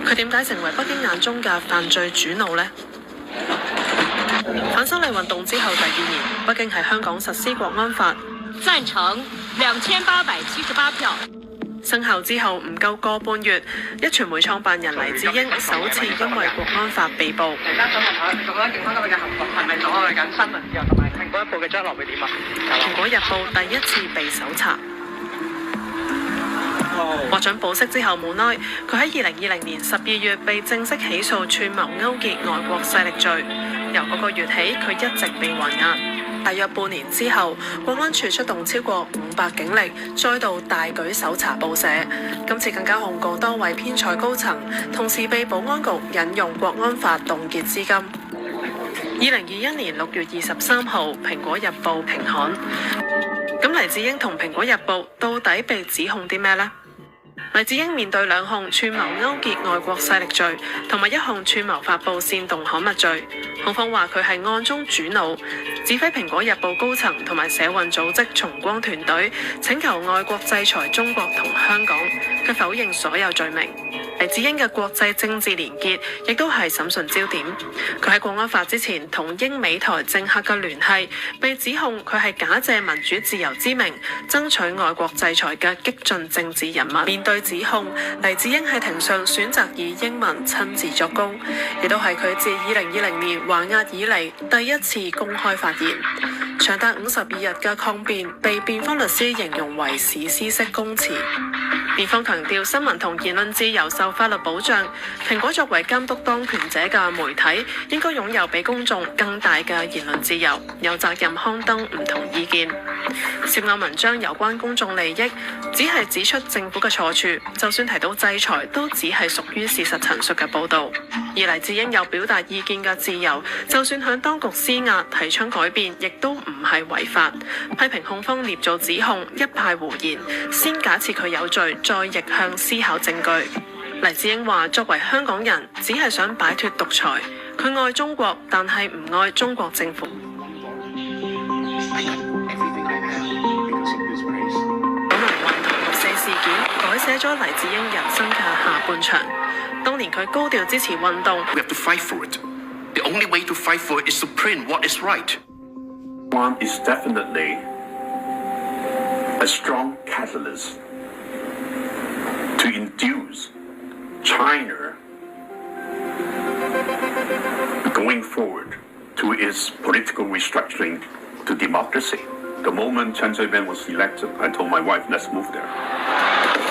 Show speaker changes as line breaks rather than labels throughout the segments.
佢點解成為北京眼中嘅犯罪主腦呢？反修例運動之後第2年，北京喺香港實施國安法，
贊成2878票。
生效之後唔夠個半月，壹傳媒創辦人黎智英首次因為國安法被捕。
而家想問下，你覺得警方今日嘅行動係咪阻礙緊新聞自由同埋蘋果日報嘅將來會點啊？
蘋果日報第一次被搜查。獲准保釋之後無奈，佢喺2020年12月被正式起訴串謀勾結外國勢力罪。由嗰個月起，佢一直被還押。大約半年之後，國安處出動超過500警力，再度大舉搜查報社。今次更加控告多位編採高層，同時被保安局引用國安法凍結資金。2021年6月23號，《蘋果日報》停刊。咁黎智英同《蘋果日報》到底被指控啲咩呢？黎智英面對2項串謀勾結外國勢力罪，同埋1項串謀發布煽動刊物罪。控方話佢係案中主腦，指揮蘋果日報高層同埋社運組織重光團隊，請求外國制裁中國同香港。佢否認所有罪名。黎智英嘅國際政治連結亦都係審訊焦點。佢喺國安法之前同英美台政客嘅聯繫，被指控佢係假借民主自由之名，爭取外國制裁嘅激進政治人物。面對指控，黎智英喺庭上選擇以英文親自作供，亦都係佢自2020年還押以嚟第一次公開發言。長達52日嘅抗辯被辯方律師形容為史詩式供詞。辯方強調新聞同言論自由受法律保障，蘋果作為監督當權者嘅媒體，應該擁有比公眾更大嘅言論自由，有責任刊登唔同意見。涉案文章有關公眾利益，只係指出政府嘅錯處，就算提到制裁，都只係屬於事實陳述嘅報導。而黎智英有表達意見嘅自由，就算向當局施壓提倡改變，亦都唔係違法。批評控方捏造指控，一派胡言，先假設佢有罪，再逆向思考證據。黎智英話：作為香港人，只係想擺脫獨裁。佢愛中國，但係唔愛中國政府。九龍雲同6.4事件改寫咗黎智英人生嘅下半場。當年佢高調支持運動。
We have to fight for it. The only way to fight for it is to print what is right.
One is definitely a strong catalyst to induce China going forward to its political restructuring to democracy. The moment Chen Shui-bian was elected, I told my wife, let's move there.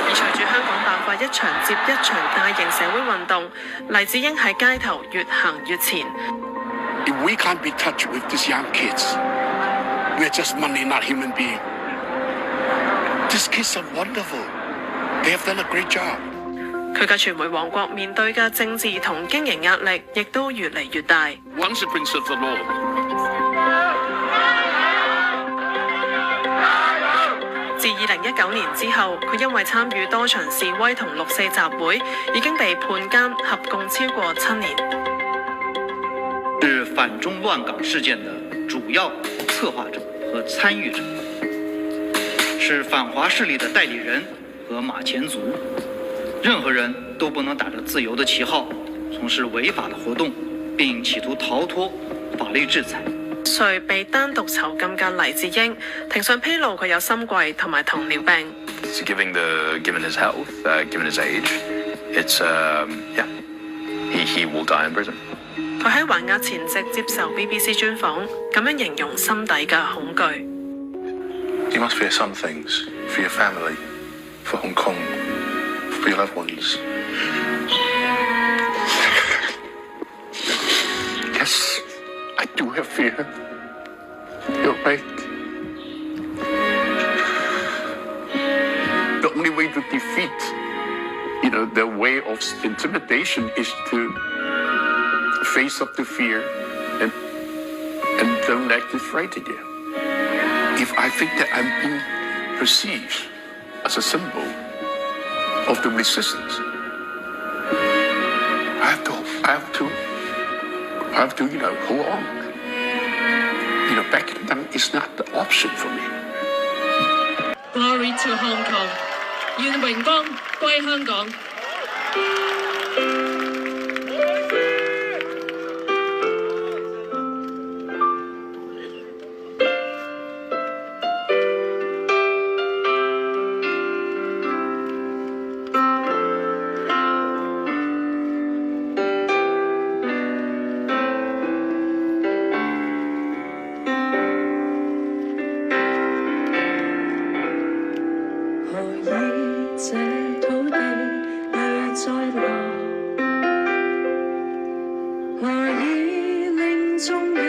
而隨住香港爆發一場接一場大型社會運動，黎智英喺街頭越行越前。
If we can't be touched with these young kids, we're just money, not human beings. These kids are wonderful. They have done a great job.
佢嘅傳媒王國面對嘅政治同經營壓力，亦都越嚟越大。
Once the prince of the law.
自2019年之後，佢因為參與多場示威同6.4集會，已經被判監合共超過7年。
是反中亂港事件的主要策劃者和參與者，是反華勢力的代理人和馬前卒。任何人都不能打着自由的旗號從事違法的活動，並企圖逃脫法律制裁。
歲被單獨囚禁嘅黎智英，庭上披露佢有心悸同埋糖尿病。
Given his health, given his age, it's he will die in prison.
佢喺還押前夕接受 BBC 專訪，咁樣形容心底嘅恐懼。
You must fear some things for your family, for Hong Kong, for your loved ones.
Yes, I do have fear. You're right. The only way to defeat, their way of intimidation is to face up to fear and don't let it frighten you. If I think that I'm being perceived as a symbol of the resistance, I have to hold on. Backing down is not the option for me.
Glory to Hong Kong，願榮光歸香港。
中。